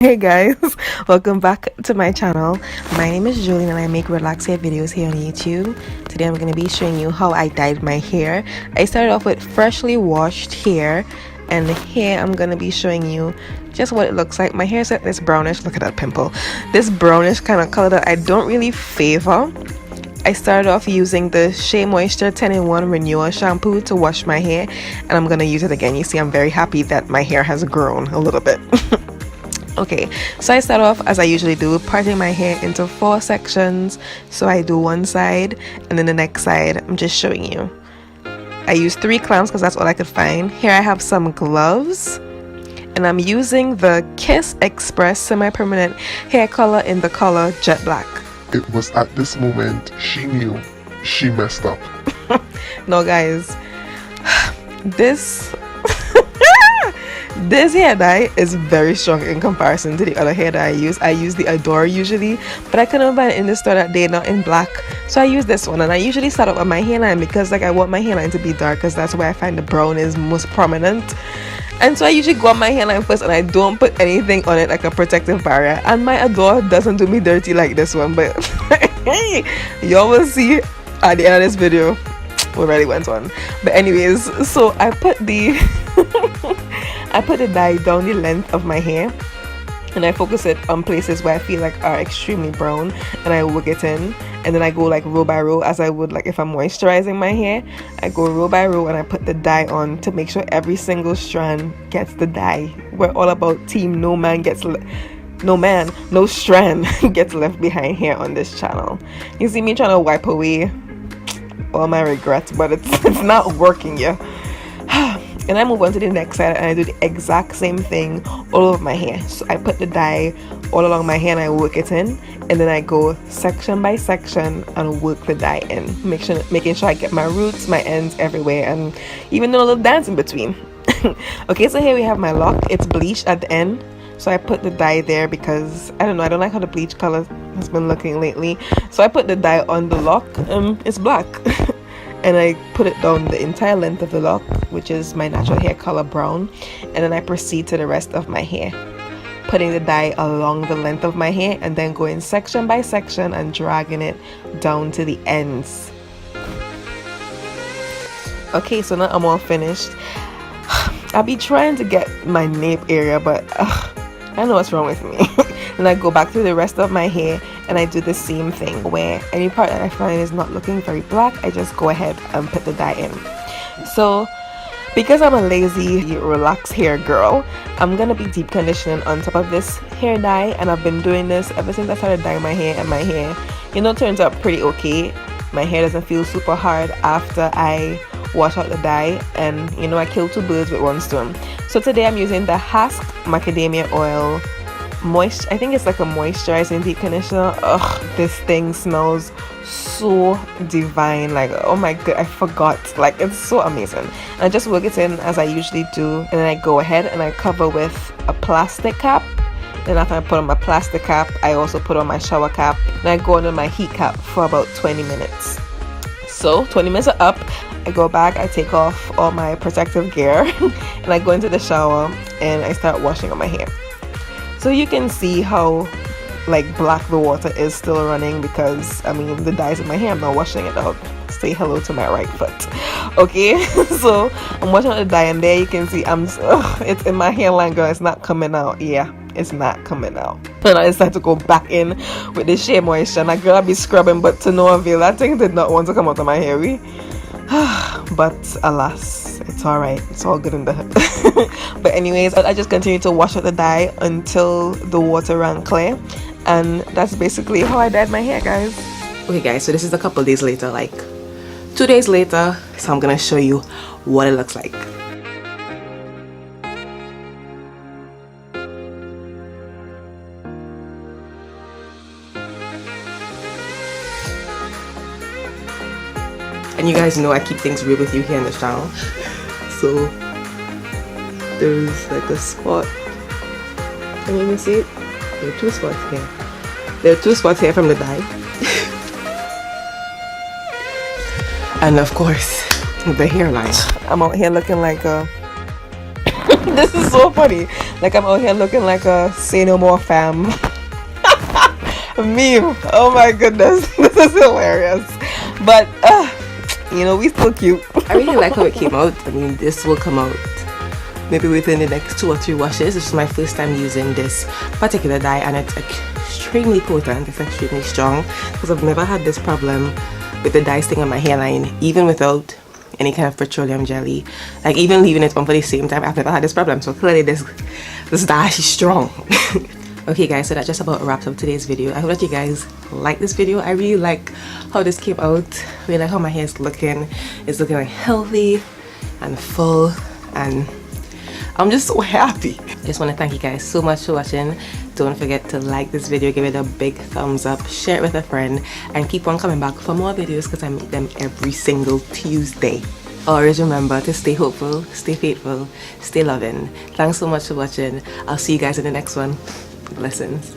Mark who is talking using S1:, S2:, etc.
S1: Hey guys, welcome back to my channel. My name is Julian and I make relax hair videos here on YouTube. Today I'm going to be showing you how I dyed my hair. I started off with freshly washed hair, and here I'm going to be showing you just what it looks like. My hair is this brownish, look at that pimple, this brownish kind of color that I don't really favor. I started off using the Shea Moisture 10-in-1 Renewal shampoo to wash my hair, and I'm going to use it again. You see, I'm very happy that my hair has grown a little bit. Okay, so I start off as I usually do, parting my hair into 4 sections. So I do one side and then the next side. I'm just showing you. I use 3 clamps because that's all I could find. Here I have some gloves, and I'm using the Kiss Express semi-permanent hair color in the color Jet Black.
S2: It was at this moment she knew she messed up.
S1: No guys, this this hair dye is very strong in comparison to the other hair dye I use. I use the Adore usually, but I couldn't find it in the store that day, not in black, so I use this one. And I usually start up on my hairline because I want my hairline to be dark, because that's where I find the brown is most prominent. And so I usually go on my hairline first and I don't put anything on it like a protective barrier. And my Adore doesn't do me dirty like this one, but hey, y'all will see at the end of this video what really went on. But anyways, so I put the I put the dye down the length of my hair, and I focus it on places where I feel like are extremely brown, and I work it in, and then I go like row by row as I would like if I'm moisturizing my hair. I go row by row and I put the dye on to make sure every single strand gets the dye. We're all about team no strand gets left behind here on this channel. You see me trying to wipe away all my regrets, but it's not working, yeah. And I move on to the next side and I do the exact same thing all over my hair. So I put the dye all along my hair and I work it in, and then I go section by section and work the dye in, making sure I get my roots, my ends everywhere, and even do a little dance in between. Okay, so here we have my lock. It's bleached at the end, so I put the dye there because I don't like how the bleach color has been looking lately. So I put the dye on the lock. It's black. And I put it down the entire length of the lock, which is my natural hair color brown, and then I proceed to the rest of my hair, putting the dye along the length of my hair and then going section by section and dragging it down to the ends. Okay, so now I'm all finished. I'll be trying to get my nape area, but I don't know what's wrong with me. And I go back through the rest of my hair and I do the same thing, where any part that I find is not looking very black, I just go ahead and put the dye in. So because I'm a lazy relaxed hair girl, I'm gonna be deep conditioning on top of this hair dye, and I've been doing this ever since I started dyeing my hair, and my hair, turns out pretty okay. My hair doesn't feel super hard after I wash out the dye, and I kill 2 birds with 1 stone. So today I'm using the Hask macadamia oil I think it's like a moisturizing deep conditioner. This thing smells so divine, like oh my god, I forgot, like it's so amazing. And I just work it in as I usually do, and then I go ahead and I cover with a plastic cap. Then after I put on my plastic cap, I also put on my shower cap, and I go under my heat cap for about 20 minutes. So 20 minutes are up, I go back, I take off all my protective gear and I go into the shower and I start washing up my hair. So you can see how like black the water is still running, because the dye's in my hair, I'm not washing it out. Say hello to my right foot. Okay, so I'm washing out the dye, and there you can see it's in my hairline, girl. It's not coming out. Yeah, it's not coming out. And I decided to go back in with the Shea Moisture, and I girl, I be scrubbing, but to no avail. That thing did not want to come out of my hair. But alas, it's all right, it's all good in the hood. But anyways, I just continue to wash out the dye until the water ran clear, and that's basically how I dyed my hair, guys. Okay guys, so this is a couple days later, like 2 days later, so I'm gonna show you what it looks like. And you guys know I keep things real with you here on the channel. So there's like a spot. Can you even see it? There are 2 spots here. There are 2 spots here from the dye. And of course, the hairline. I'm out here looking like a this is so funny. Like I'm out here looking like a say no more fam meme. Oh my goodness, this is hilarious. But you know, we still cute.
S3: I really like how it came out. I mean, this will come out maybe within the next 2 or 3 washes. This is my first time using this particular dye, and it's extremely potent. It's extremely strong because I've never had this problem with the dye staying on my hairline, even without any kind of petroleum jelly. Like even leaving it on for the same time, I've never had this problem. So clearly this dye is strong. Okay guys, so that just about wraps up today's video. I hope that you guys like this video. I really like how this came out. I really like how my hair is looking. It's looking like healthy and full, and I'm just so happy. I just want to thank you guys so much for watching. Don't forget to like this video, give it a big thumbs up, share it with a friend, and keep on coming back for more videos because I make them every single Tuesday. Always remember to stay hopeful, stay faithful, stay loving. Thanks so much for watching. I'll see you guys in the next one. Blessings.